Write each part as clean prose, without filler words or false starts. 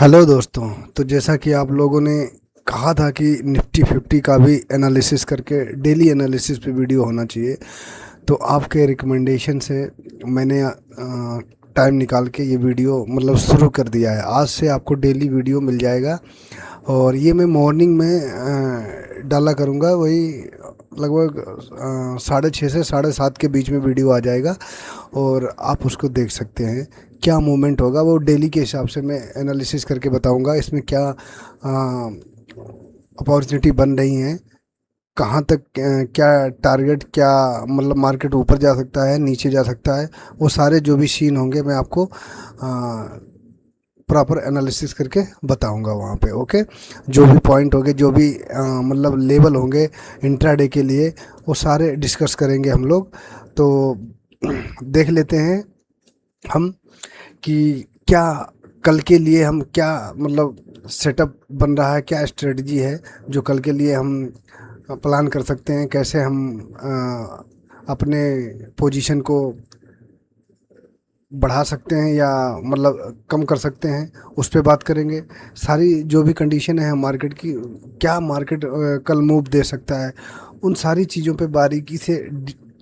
Hello दोस्तों। तो जैसा कि आप लोगों ने कहा था कि निफ्टी 50 का भी एनालिसिस करके डेली एनालिसिस पे वीडियो होना चाहिए, तो आपके रिकमेंडेशन से मैंने टाइम निकाल के ये वीडियो शुरू कर दिया है। आज से आपको डेली वीडियो मिल जाएगा और ये मैं मॉर्निंग में डाला करूँगा। वही लगभग 6:30 से 7:30 के बीच में वीडियो आ जाएगा और आप उसको देख सकते हैं। क्या मूवमेंट होगा वो डेली के हिसाब से मैं एनालिसिस करके बताऊंगा। इसमें क्या अपॉर्चुनिटी बन रही हैं, कहाँ तक क्या टारगेट, क्या मार्केट ऊपर जा सकता है, नीचे जा सकता है, वो सारे जो भी सीन होंगे मैं आपको प्रॉपर एनालिसिस करके बताऊंगा वहाँ पे। ओके, जो भी पॉइंट होंगे, जो भी लेवल होंगे इंट्राडे के लिए, वो सारे डिस्कस करेंगे हम लोग। तो देख लेते हैं हम कि क्या कल के लिए हम क्या सेटअप बन रहा है, क्या स्ट्रेटजी है जो कल के लिए हम प्लान कर सकते हैं, कैसे हम अपने पोजीशन को बढ़ा सकते हैं या कम कर सकते हैं, उस पे बात करेंगे। सारी जो भी कंडीशन है मार्केट की, क्या मार्केट कल मूव दे सकता है, उन सारी चीज़ों पे बारीकी से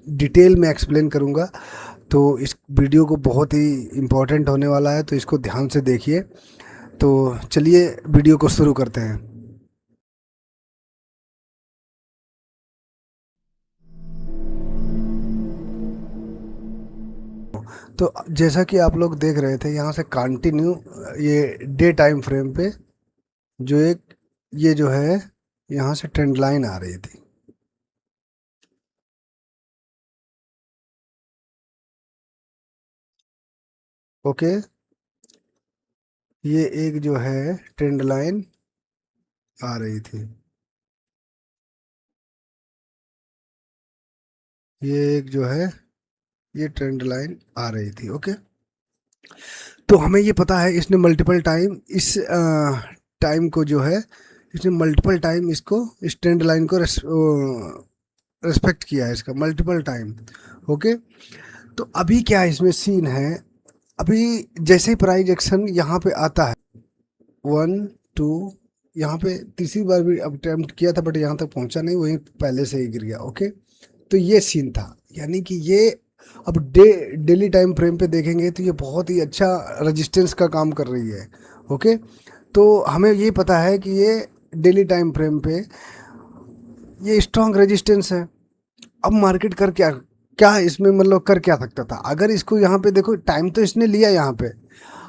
डिटेल में एक्सप्लेन करूँगा। तो इस वीडियो को बहुत ही इम्पोर्टेंट होने वाला है, तो इसको ध्यान से देखिए। तो चलिए वीडियो को शुरू करते हैं। तो जैसा कि आप लोग देख रहे थे, यहाँ से कंटिन्यू ये डे टाइम फ्रेम पे जो एक ये जो है यहाँ से ट्रेंड लाइन आ रही थी। ओके, ये एक जो है ट्रेंड लाइन आ रही थी, ये एक जो है ये ट्रेंड लाइन आ रही थी। ओके, तो हमें ये पता है इसने मल्टीपल टाइम इस टाइम को जो है, इसने मल्टीपल टाइम इसको, इस ट्रेंड लाइन को रेस्पेक्ट किया है, इसका मल्टीपल टाइम। ओके, तो अभी क्या इसमें सीन है, अभी जैसे ही प्राइस एक्शन यहाँ पे आता है 1 2, यहाँ पे तीसरी बार भी अटेम्प्ट किया था बट यहाँ तक पहुँचा नहीं, वहीं पहले से ही गिर गया। ओके, तो ये सीन था, यानी कि ये अब डेली टाइम फ्रेम पे देखेंगे तो ये बहुत ही अच्छा रेजिस्टेंस का काम कर रही है। ओके, तो हमें ये पता है कि ये डेली टाइम फ्रेम पे ये स्ट्रॉन्ग रेजिस्टेंस है। अब मार्केट कर क्या क्या इसमें कर क्या सकता था, अगर इसको यहाँ पे देखो, टाइम तो इसने लिया यहाँ पे,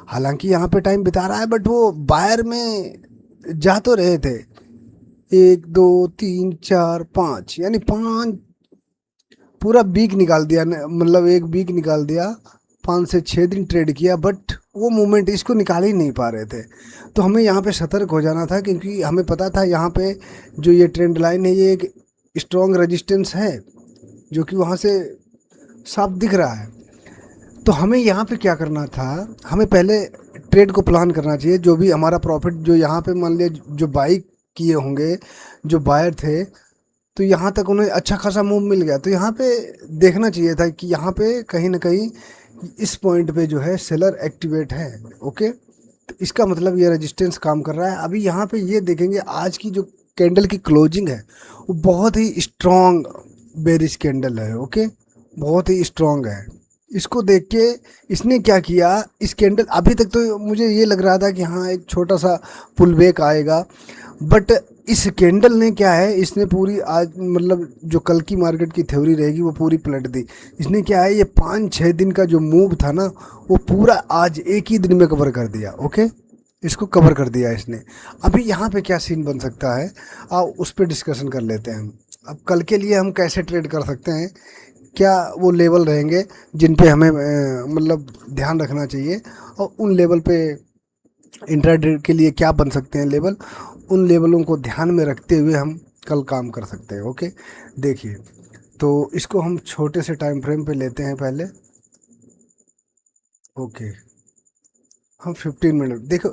हालांकि यहाँ पे टाइम बिता रहा है बट वो बायर में जा तो रहे थे। 1 2 3 4 5, यानी 5 पूरा वीक निकाल दिया, एक वीक निकाल दिया, 5 से 6 दिन ट्रेड किया, बट वो मूवमेंट इसको निकाल ही नहीं पा रहे थे। तो हमें यहाँ पे सतर्क हो जाना था, क्योंकि हमें पता था यहाँ पे जो ये ट्रेंड लाइन है ये एक स्ट्रॉन्ग रेजिस्टेंस है, जो कि वहाँ से साफ दिख रहा है। तो हमें यहाँ पे क्या करना था, हमें पहले ट्रेड को प्लान करना चाहिए। जो भी हमारा प्रॉफिट, जो यहाँ पे मान लिया जो बाई किए होंगे, जो बायर थे, तो यहाँ तक उन्हें अच्छा खासा मूव मिल गया, तो यहाँ पे देखना चाहिए था कि यहाँ पे कहीं ना कहीं इस पॉइंट पे जो है सेलर एक्टिवेट है। ओके, तो इसका मतलब ये रेजिस्टेंस काम कर रहा है। अभी यहाँ पे ये देखेंगे आज की जो कैंडल की क्लोजिंग है वो बहुत ही स्ट्रॉन्ग बेरिश कैंडल है। ओके, बहुत ही स्ट्रॉन्ग है। इसको देख के इसने क्या किया, इस कैंडल, अभी तक तो मुझे ये लग रहा था कि हाँ एक छोटा सा पुल बैक आएगा, बट इस कैंडल ने क्या है, इसने पूरी आज जो कल की मार्केट की थ्योरी रहेगी वो पूरी पलट दी। इसने क्या है, ये 5 6 दिन का जो मूव था ना, वो पूरा आज एक ही दिन में कवर कर दिया। ओके, इसको कवर कर दिया इसने। अभी यहाँ पे क्या सीन बन सकता है, आओ उस पर डिस्कशन कर लेते हैं हम। अब कल के लिए हम कैसे ट्रेड कर सकते हैं, क्या वो लेवल रहेंगे जिन पे हमें ध्यान रखना चाहिए, और उन लेवल पे इंट्राडे के लिए क्या बन सकते हैं लेवल, उन लेवलों को ध्यान में रखते हुए हम कल काम कर सकते हैं। ओके, देखिए, तो इसको हम छोटे से टाइम फ्रेम पे लेते हैं पहले। ओके, हम 15 मिनट देखो,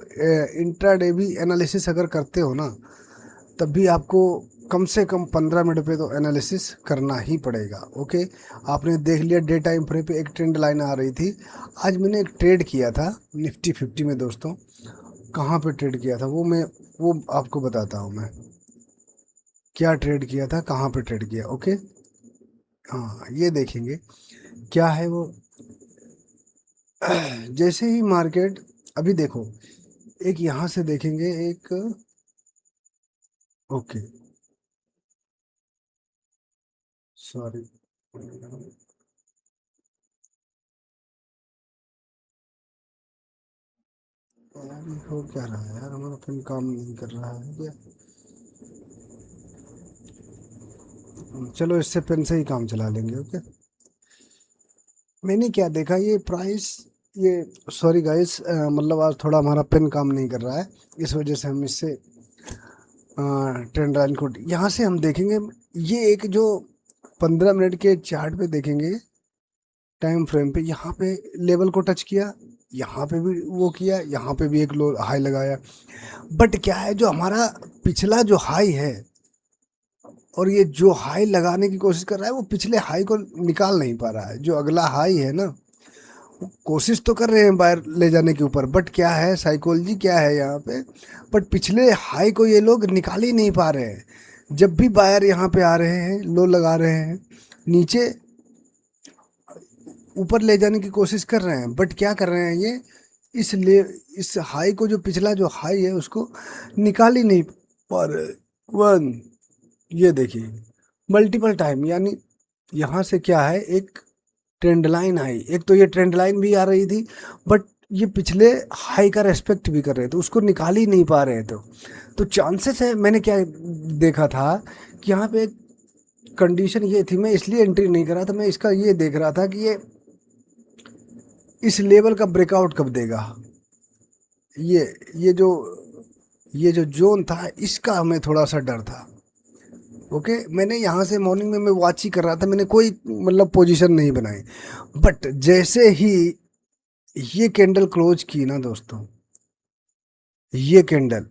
इंट्राडे भी एनालिसिस अगर करते हो ना, तब भी आपको कम से कम 15 मिनट पे तो एनालिसिस करना ही पड़ेगा। ओके, आपने देख लिया डे टाइम फ्रेम पे एक ट्रेंड लाइन आ रही थी। आज मैंने एक ट्रेड किया था निफ्टी 50 में दोस्तों, कहाँ पे ट्रेड किया था वो आपको बताता हूँ मैं, क्या ट्रेड किया था, कहाँ पे ट्रेड किया। ओके, हाँ ये देखेंगे क्या है वो। जैसे ही मार्केट, अभी देखो, एक यहाँ से देखेंगे एक, ओके सॉरी, यार ये हो क्या रहा है यार, हमारा पेन काम नहीं कर रहा है क्या। चलो इससे पेन से ही काम चला लेंगे। ओके, मैंने क्या देखा, ये प्राइस, ये, सॉरी गाइस, मतलब आज थोड़ा हमारा पेन काम नहीं कर रहा है, इस वजह से हम इससे ट्रेंड लाइन को यहाँ से हम देखेंगे। ये एक जो 15 मिनट के चार्ट पे देखेंगे, टाइम फ्रेम पे, यहाँ पे लेवल को टच किया, यहाँ पे भी वो किया, यहाँ पे भी एक लो हाई लगाया। बट क्या है, जो हमारा पिछला जो हाई है और ये जो हाई लगाने की कोशिश कर रहा है, वो पिछले हाई को निकाल नहीं पा रहा है। जो अगला हाई है ना, कोशिश तो कर रहे हैं बाहर ले जाने के ऊपर, बट क्या है, साइकोलॉजी क्या है यहाँ पे, बट पिछले हाई को ये लोग निकाल ही नहीं पा रहे हैं। जब भी बायर यहाँ पे आ रहे हैं, लो लगा रहे हैं, नीचे ऊपर ले जाने की कोशिश कर रहे हैं, बट क्या कर रहे हैं ये, इसलिए इस हाई को, जो पिछला जो हाई है उसको निकाल ही नहीं पा रहे। वन, ये देखिए, मल्टीपल टाइम, यानी यहाँ से क्या है, एक ट्रेंड लाइन आई, एक तो ये ट्रेंड लाइन भी आ रही थी, बट ये पिछले हाई का रेस्पेक्ट भी कर रहे थे, उसको निकाल ही नहीं पा रहे थे। तो चांसेस है, मैंने क्या देखा था कि यहाँ पे कंडीशन ये थी, मैं इसलिए एंट्री नहीं करा था, मैं इसका ये देख रहा था कि ये इस लेवल का ब्रेकआउट कब देगा। ये ये जो ये जो जोन था, इसका हमें थोड़ा सा डर था। ओके, मैंने यहाँ से मॉर्निंग में मैं वॉच ही कर रहा था, मैंने कोई मतलब पोजीशन नहीं बनाई। बट जैसे ही ये कैंडल क्लोज की ना दोस्तों, ये कैंडल,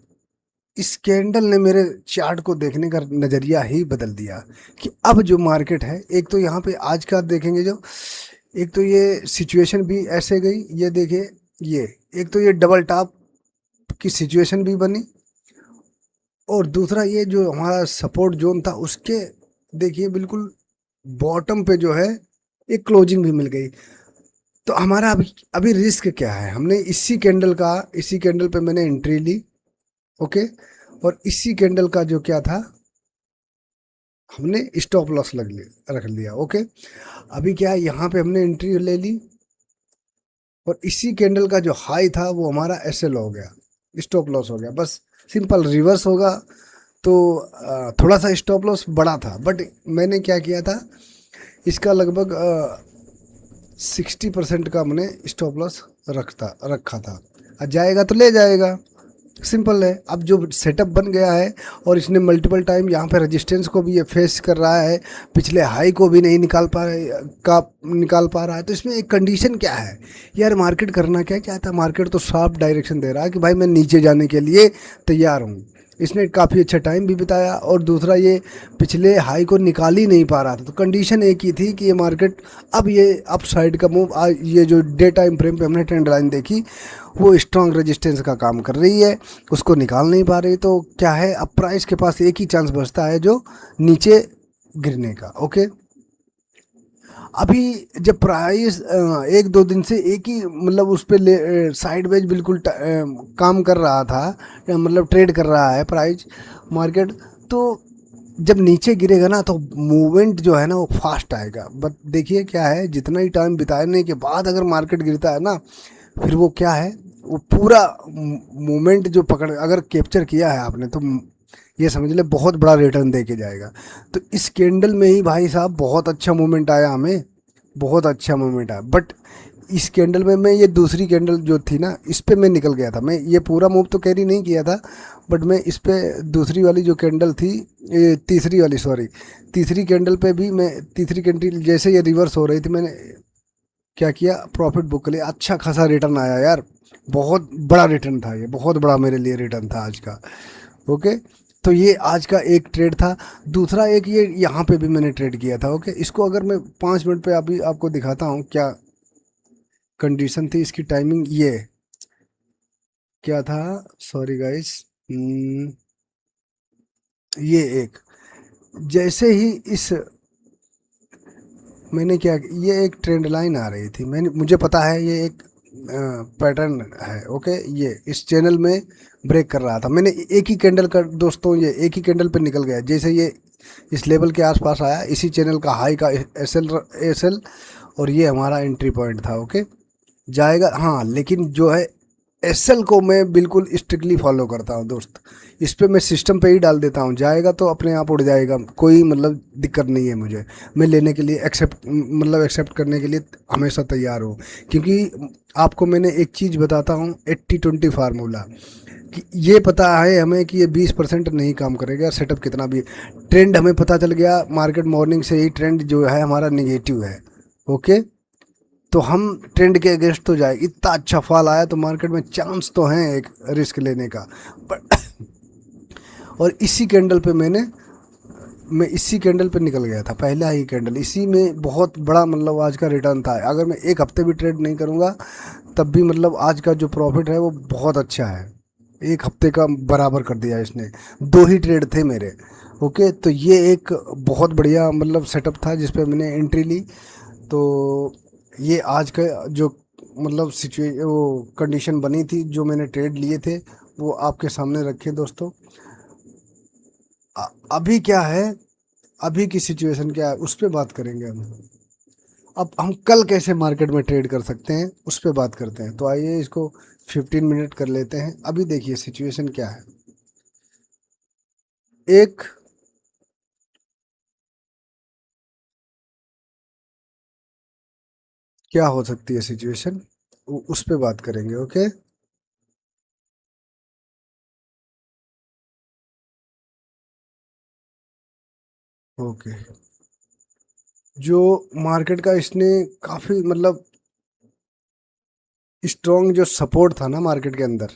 इस कैंडल ने मेरे चार्ट को देखने का नज़रिया ही बदल दिया कि अब जो मार्केट है, एक तो यहाँ पे आज का देखेंगे जो, एक तो ये सिचुएशन भी ऐसे गई, ये देखिए, ये एक तो ये डबल टॉप की सिचुएशन भी बनी, और दूसरा ये जो हमारा सपोर्ट जोन था उसके, देखिए बिल्कुल बॉटम पे जो है एक क्लोजिंग भी मिल गई। तो हमारा अभी अभी रिस्क क्या है, हमने इसी कैंडल पे मैंने एंट्री ली। ओके, और इसी कैंडल का जो क्या था, हमने स्टॉप लॉस रख लिया। ओके, अभी क्या है, यहाँ पे हमने एंट्री ले ली, और इसी कैंडल का जो हाई था वो हमारा एसएल हो गया, स्टॉप लॉस हो गया, बस सिंपल रिवर्स होगा। तो थोड़ा सा स्टॉप लॉस बड़ा था, बट मैंने क्या किया था, इसका लगभग 60% का हमने स्टॉप लॉस रखा था। जाएगा तो ले जाएगा, सिंपल है। अब जो सेटअप बन गया है, और इसने मल्टीपल टाइम यहाँ पे रेजिस्टेंस को भी ये फेस कर रहा है, पिछले हाई को भी नहीं निकाल पा रहा है, तो इसमें एक कंडीशन क्या है यार, मार्केट करना क्या चाहता है, मार्केट तो साफ डायरेक्शन दे रहा है कि भाई मैं नीचे जाने के लिए तैयार हूँ। इसने काफ़ी अच्छा टाइम भी बिताया, और दूसरा ये पिछले हाई को निकाल ही नहीं पा रहा था। तो कंडीशन एक ही थी कि ये मार्केट, अब ये अप साइड का मूव, ये जो डे टाइम फ्रेम पे हमने ट्रेंड लाइन देखी, वो स्ट्रॉन्ग रेजिस्टेंस का काम कर रही है, उसको निकाल नहीं पा रही। तो क्या है, अब प्राइस के पास एक ही चांस बचता है, जो नीचे गिरने का। ओके, अभी जब प्राइस 1-2 दिन से एक ही मतलब उस पर साइडवेज बिल्कुल काम कर रहा था, मतलब ट्रेड कर रहा है प्राइस मार्केट, तो जब नीचे गिरेगा ना, तो मूवमेंट जो है ना वो फास्ट आएगा। बट देखिए क्या है, जितना ही टाइम बिताने के बाद अगर मार्केट गिरता है ना, फिर वो क्या है, वो पूरा मूवमेंट जो पकड़ अगर कैप्चर किया है आपने, तो ये समझ ले बहुत बड़ा रिटर्न दे के जाएगा। तो इस कैंडल में ही भाई साहब बहुत अच्छा मूवमेंट आया हमें, बहुत अच्छा मूवमेंट आया। बट इस कैंडल में मैं, ये दूसरी कैंडल जो थी ना, इस पे मैं निकल गया था, मैं ये पूरा मूव तो कैरी नहीं किया था, बट मैं इस पे दूसरी वाली जो कैंडल थी, ये तीसरी वाली, सॉरी, तीसरी कैंडल पे भी मैं, तीसरी कैंडल जैसे ये रिवर्स हो रही थी, मैंने क्या किया, प्रॉफिट बुक कर लिया। अच्छा खासा रिटर्न आया यार, बहुत बड़ा रिटर्न था ये, बहुत बड़ा मेरे लिए रिटर्न था आज का। ओके, तो ये आज का एक ट्रेड था। दूसरा एक ये यहाँ पे भी मैंने ट्रेड किया था। ओके, इसको अगर मैं 5 मिनट पे अभी आपको दिखाता हूँ क्या कंडीशन थी इसकी, टाइमिंग ये, क्या था, सॉरी गाइस, ये एक, जैसे ही इस, मैंने क्या, ये एक ट्रेंड लाइन आ रही थी, मैंने, मुझे पता है ये एक पैटर्न है, ओके, ये इस चैनल में ब्रेक कर रहा था, मैंने एक ही कैंडल का, दोस्तों ये एक ही कैंडल पे निकल गया, जैसे ये इस लेवल के आसपास आया, इसी चैनल का हाई का एस एल, और ये हमारा एंट्री पॉइंट था, ओके, जाएगा, हाँ, लेकिन जो है एसएल को मैं बिल्कुल स्ट्रिक्टली फॉलो करता हूँ दोस्त, इस पे मैं सिस्टम पे ही डाल देता हूँ, जाएगा तो अपने आप उड़ जाएगा, कोई मतलब दिक्कत नहीं है मुझे, मैं लेने के लिए एक्सेप्ट करने के लिए हमेशा तैयार हूँ, क्योंकि आपको मैंने एक चीज़ बताता हूँ, 80-20 फार्मूला, कि ये पता है हमें कि ये 20% नहीं काम करेगा, सेटअप कितना भी, ट्रेंड हमें पता चल गया, मार्केट मॉर्निंग से ही ट्रेंड जो है हमारा निगेटिव है, ओके, तो हम ट्रेंड के अगेंस्ट तो जाए, इतना अच्छा फॉल आया तो मार्केट में चांस तो हैं एक रिस्क लेने का, बट और इसी कैंडल पे मैं इसी कैंडल पे निकल गया था, पहला ही कैंडल, इसी में बहुत बड़ा मतलब आज का रिटर्न था, अगर मैं एक हफ्ते भी ट्रेड नहीं करूँगा तब भी मतलब आज का जो प्रॉफिट है वो बहुत अच्छा है, एक हफ्ते का बराबर कर दिया इसने, दो ही ट्रेड थे मेरे, ओके, तो ये एक बहुत बढ़िया मतलब सेटअप था जिसपे मैंने एंट्री ली, तो ये आज का जो मतलब वो कंडीशन बनी थी, जो मैंने ट्रेड लिए थे वो आपके सामने रखे दोस्तों, अभी क्या है, अभी की सिचुएशन क्या है उस पर बात करेंगे हम, अब हम कल कैसे मार्केट में ट्रेड कर सकते हैं उस पर बात करते हैं, तो आइए इसको 15 मिनट कर लेते हैं, अभी देखिए सिचुएशन क्या है, एक, क्या हो सकती है सिचुएशन, उस पर बात करेंगे, ओके, ओके, जो मार्केट का इसने काफ़ी मतलब स्ट्रॉन्ग जो सपोर्ट था ना मार्केट के अंदर,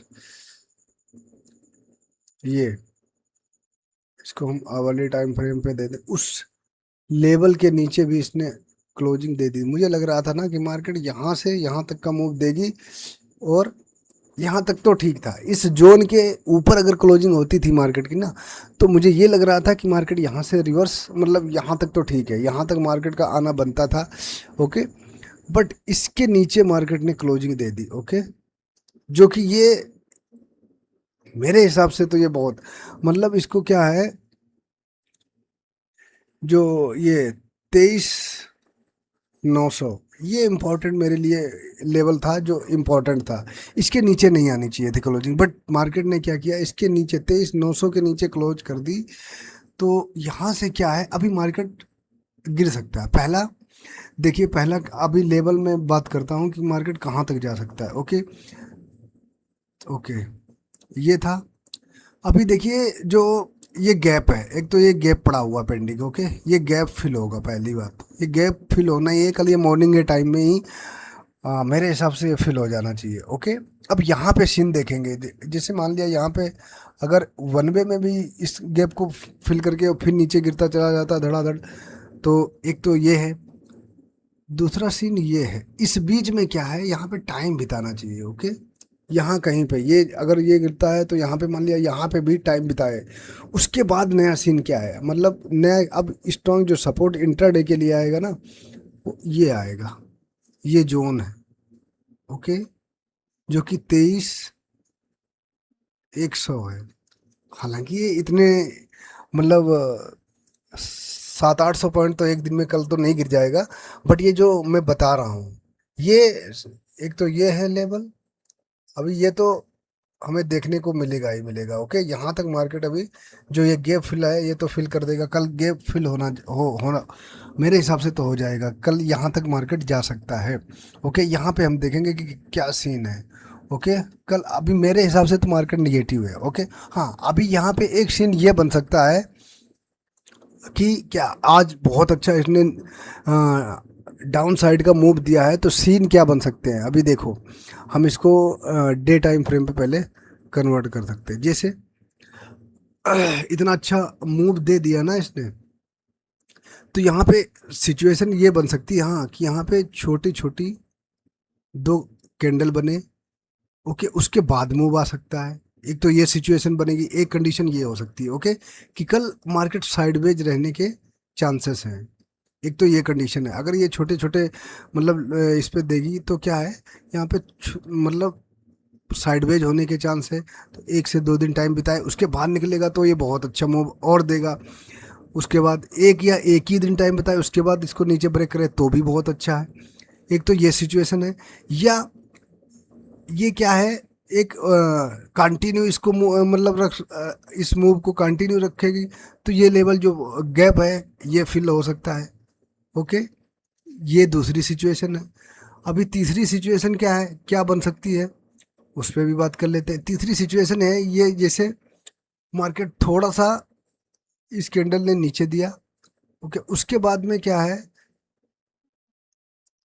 ये, इसको हम आवरली टाइम फ्रेम पे दे दें, उस लेवल के नीचे भी इसने क्लोजिंग दे दी, मुझे लग रहा था ना कि मार्केट यहाँ से यहाँ तक का मूव देगी, और यहाँ तक तो ठीक था, इस जोन के ऊपर अगर क्लोजिंग होती थी मार्केट की ना, तो मुझे ये लग रहा था कि मार्केट यहाँ से रिवर्स, मतलब यहाँ तक तो ठीक है, यहाँ तक मार्केट का आना बनता था, ओके, बट इसके नीचे मार्केट ने क्लोजिंग दे दी, ओके, जो कि ये मेरे हिसाब से तो ये बहुत, मतलब इसको क्या है, जो ये 23,900, ये इम्पोर्टेंट मेरे लिए लेवल था, जो इम्पोर्टेंट था, इसके नीचे नहीं आनी चाहिए थी क्लोजिंग, बट मार्केट ने क्या किया, इसके नीचे 23,900 के नीचे क्लोज कर दी, तो यहाँ से क्या है, अभी मार्केट गिर सकता है, पहला, देखिए पहला, अभी लेवल में बात करता हूँ कि मार्केट कहाँ तक जा सकता है, ओके, ओके, ये था, अभी देखिए जो ये गैप है, एक तो ये गैप पड़ा हुआ पेंडिंग, ओके, ये गैप फिल होगा, पहली बात ये गैप फिल होना ही है, कल ये मॉर्निंग के टाइम में ही मेरे हिसाब से ये फिल हो जाना चाहिए, ओके, अब यहाँ पे सीन देखेंगे, जैसे मान लिया यहाँ पे अगर वन वे में भी इस गैप को फिल करके और फिर नीचे गिरता चला जाता धड़ाधड़, तो एक तो ये है, दूसरा सीन ये है, इस बीच में क्या है, यहाँ पे टाइम बिताना चाहिए, ओके, यहाँ कहीं पे ये अगर ये गिरता है तो यहाँ पे मान लिया यहाँ पे भी टाइम बिताए, उसके बाद नया सीन क्या है, मतलब नया अब स्ट्रॉन्ग जो सपोर्ट इंट्राडे के लिए आएगा ना, वो ये आएगा, ये जोन है, ओके, जो कि 23,100 है, हालांकि ये इतने मतलब 700-800 पॉइंट तो एक दिन में कल तो नहीं गिर जाएगा, बट ये जो मैं बता रहा हूँ, ये एक तो ये है लेवल, अभी ये तो हमें देखने को मिलेगा ही मिलेगा, ओके, यहाँ तक मार्केट अभी जो ये गैप फिल है ये तो फिल कर देगा, कल गैप फिल होना मेरे हिसाब से तो हो जाएगा, कल यहाँ तक मार्केट जा सकता है, ओके, यहाँ पे हम देखेंगे कि क्या सीन है, ओके, कल अभी मेरे हिसाब से तो मार्केट निगेटिव है, ओके, हाँ, अभी यहाँ पे एक सीन ये बन सकता है कि क्या आज बहुत अच्छा इसने डाउन साइड का मूव दिया है, तो सीन क्या बन सकते हैं, अभी देखो, हम इसको डे टाइम फ्रेम पे पहले कन्वर्ट कर सकते हैं, जैसे इतना अच्छा मूव दे दिया ना इसने, तो यहाँ पे सिचुएशन ये बन सकती है, हाँ, कि यहाँ पे छोटी छोटी दो कैंडल बने, ओके, उसके बाद मूव आ सकता है। एक तो ये सिचुएशन बनेगी, एक कंडीशन ये हो सकती है ओके, कि कल मार्केट साइडवेज रहने के चांसेस हैं। एक तो ये कंडीशन है, अगर ये छोटे छोटे मतलब इस पे देगी तो क्या है, यहाँ पे मतलब साइडवेज होने के चांस है। तो 1 से 2 दिन टाइम बिताए, उसके बाद निकलेगा तो ये बहुत अच्छा मूव और देगा। उसके बाद एक ही दिन टाइम बताए, उसके बाद इसको नीचे ब्रेक करे तो भी बहुत अच्छा है। एक तो ये सिचुएशन है, या ये क्या है, एक कंटिन्यू इसको मतलब इस मूव को कंटिन्यू रखेगी तो ये लेवल जो गैप है ये फिल हो सकता है ओके। ये दूसरी सिचुएशन है। अभी तीसरी सिचुएशन क्या है, क्या बन सकती है, उस पर भी बात कर लेते हैं। तीसरी सिचुएशन है ये, जैसे मार्केट थोड़ा सा इस कैंडल ने नीचे दिया ओके, उसके बाद में क्या है,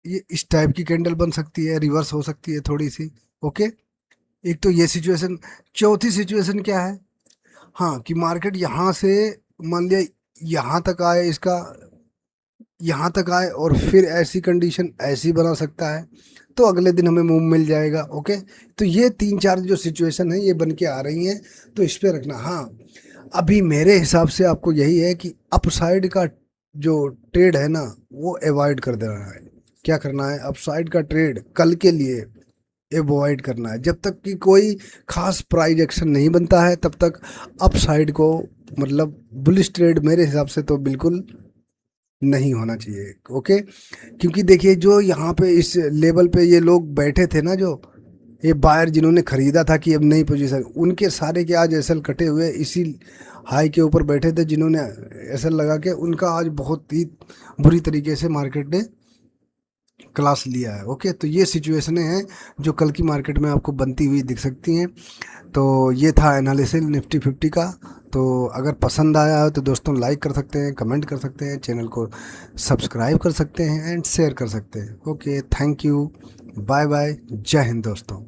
ये इस टाइप की कैंडल बन सकती है, रिवर्स हो सकती है थोड़ी सी ओके। एक तो ये सिचुएशन। चौथी सिचुएशन क्या है, हाँ, कि मार्केट यहाँ से मान लिया यहाँ तक आए, इसका यहाँ तक आए और फिर ऐसी कंडीशन ऐसी बना सकता है तो अगले दिन हमें मूव मिल जाएगा ओके। तो ये 3-4 जो सिचुएशन है ये बन के आ रही हैं, तो इस पे रखना। हाँ, अभी मेरे हिसाब से आपको यही है कि अपसाइड का जो ट्रेड है ना वो अवॉइड कर देना है। क्या करना है, अपसाइड का ट्रेड कल के लिए अवॉइड करना है। जब तक कि कोई खास प्राइस एक्शन नहीं बनता है तब तक अपसाइड को मतलब बुलिश ट्रेड मेरे हिसाब से तो बिल्कुल नहीं होना चाहिए ओके। क्योंकि देखिए जो यहाँ पे इस लेवल पे ये लोग बैठे थे ना, जो ये बायर जिन्होंने खरीदा था कि अब नई पोजीशन, उनके सारे के आज एसएल कटे हुए इसी हाई के ऊपर बैठे थे, जिन्होंने एसएल लगा के उनका आज बहुत ही बुरी तरीके से मार्केट ने क्लास लिया है ओके। तो ये सिचुएशनें हैं जो कल की मार्केट में आपको बनती हुई दिख सकती हैं। तो ये था एनालिसिस निफ्टी 50 का। तो अगर पसंद आया हो तो दोस्तों लाइक कर सकते हैं, कमेंट कर सकते हैं, चैनल को सब्सक्राइब कर सकते हैं एंड शेयर कर सकते हैं okay. Thank you, bye bye, जय हिंद दोस्तों।